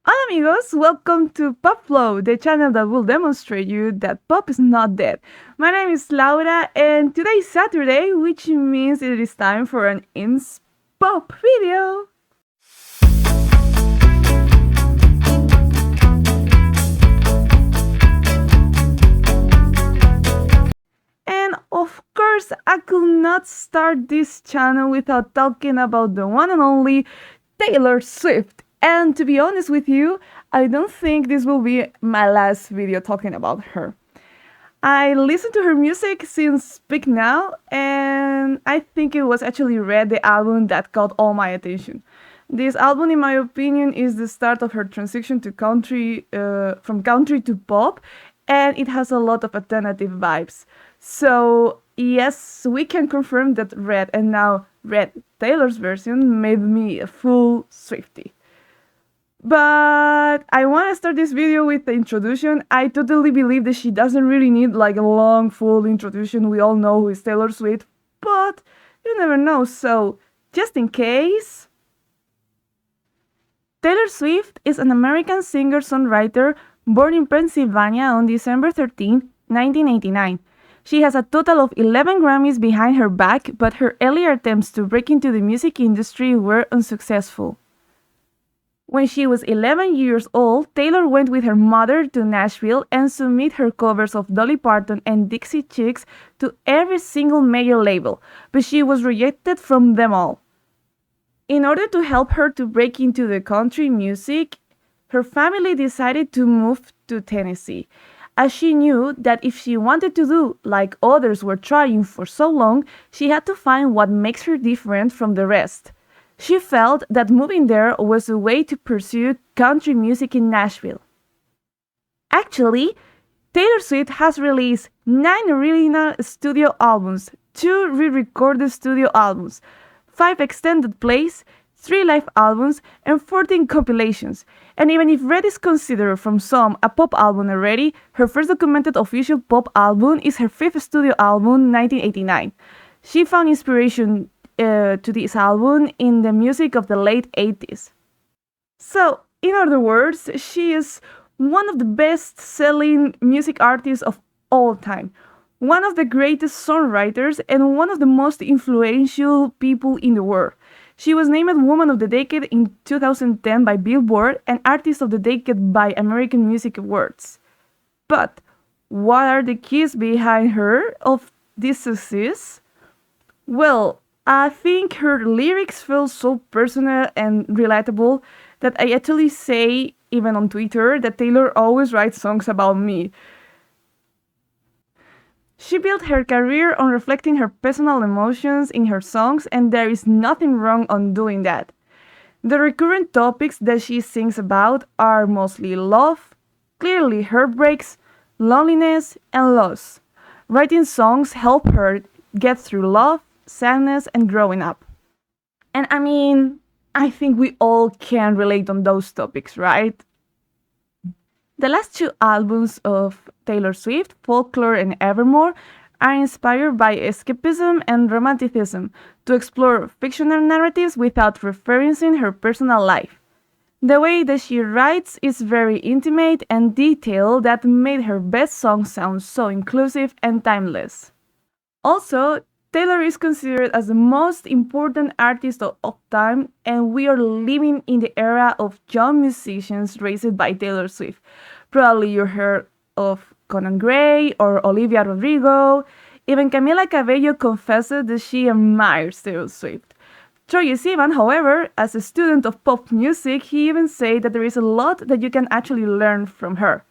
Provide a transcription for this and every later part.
Hola amigos, welcome to Pop Flow, the channel that will demonstrate you that pop is not dead. My name is Laura and today is Saturday, which means it is time for an insPOP video. And of course, I could not start this channel without talking about the one and only Taylor Swift. And to be honest with you, I don't think this will be my last video talking about her. I listened to her music since Speak Now, and I think it was actually Red, the album that caught all my attention. This album, in my opinion, is the start of her transition to country, from country to pop, and it has a lot of alternative vibes. So yes, we can confirm that Red, and now Red Taylor's version, made me a full Swiftie. But I want to start this video with the introduction. I totally believe that she doesn't really need like a long full introduction. We all know who is Taylor Swift, but you never know. So just in case, Taylor Swift is an American singer-songwriter born in Pennsylvania on December 13, 1989. She has a total of 11 Grammys behind her back, but her earlier attempts to break into the music industry were unsuccessful. When she was 11 years old, Taylor went with her mother to Nashville and submitted her covers of Dolly Parton and Dixie Chicks to every single major label, but she was rejected from them all. In order to help her to break into the country music, her family decided to move to Tennessee, as she knew that if she wanted to do like others were trying for so long, she had to find what makes her different from the rest. She felt that moving there was a way to pursue country music in Nashville. Actually, Taylor Swift has released 9 original studio albums, 2 re-recorded studio albums, 5 extended plays, 3 live albums, and 14 compilations. And even if Red is considered from some a pop album already, her first documented official pop album is her 5th studio album, 1989. She found inspiration to this album in the music of the late 80s. So, in other words, she is one of the best-selling music artists of all time, one of the greatest songwriters, and one of the most influential people in the world. She was named Woman of the Decade in 2010 by Billboard and Artist of the Decade by American Music Awards. But what are the keys behind her of this success? Well, I think her lyrics feel so personal and relatable that I actually say, even on Twitter, that Taylor always writes songs about me. She built her career on reflecting her personal emotions in her songs, and there is nothing wrong on doing that. The recurrent topics that she sings about are mostly love, clearly heartbreaks, loneliness, and loss. Writing songs help her get through love, sadness, and growing up. And I think we all can relate on those topics, right? The last 2 albums of Taylor Swift, Folklore and Evermore, are inspired by escapism and romanticism to explore fictional narratives without referencing her personal life. The way that she writes is very intimate and detailed that made her best songs sound so inclusive and timeless. Also, Taylor is considered as the most important artist of time, and we are living in the era of young musicians raised by Taylor Swift. Probably you heard of Conan Gray or Olivia Rodrigo. Even Camila Cabello confessed that she admires Taylor Swift. Troye Sivan, however, as a student of pop music, he even said that there is a lot that you can actually learn from her.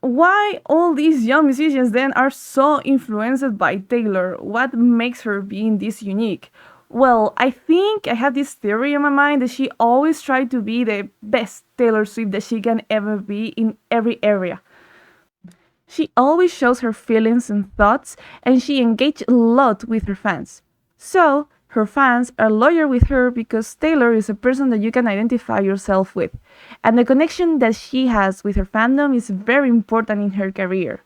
Why all these young musicians then are so influenced by Taylor? What makes her being this unique? Well, I think I have this theory in my mind that she always tried to be the best Taylor Swift that she can ever be in every area. She always shows her feelings and thoughts, and she engages a lot with her fans. So, her fans are loyal with her because Taylor is a person that you can identify yourself with, and the connection that she has with her fandom is very important in her career.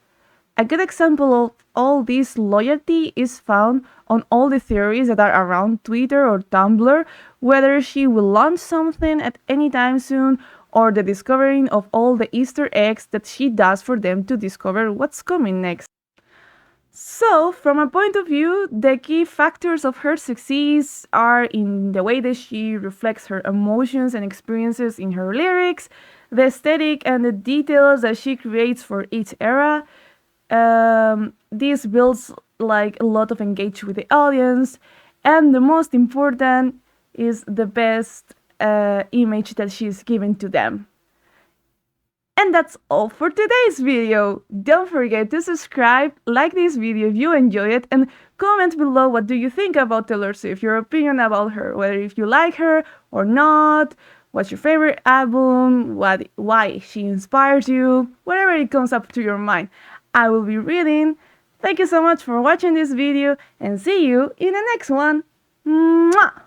A good example of all this loyalty is found on all the theories that are around Twitter or Tumblr, whether she will launch something at any time soon, or the discovering of all the Easter eggs that she does for them to discover what's coming next. So, from a point of view, the key factors of her success are in the way that she reflects her emotions and experiences in her lyrics, the aesthetic and the details that she creates for each era. This builds like a lot of engagement with the audience, and the most important is the best image that she's given to them. And that's all for today's video. Don't forget to subscribe, like this video if you enjoy it, and comment below what do you think about Taylor Swift, your opinion about her, whether if you like her or not, what's your favorite album, why she inspires you, whatever it comes up to your mind. I will be reading. Thank you so much for watching this video, and see you in the next one. Mwah!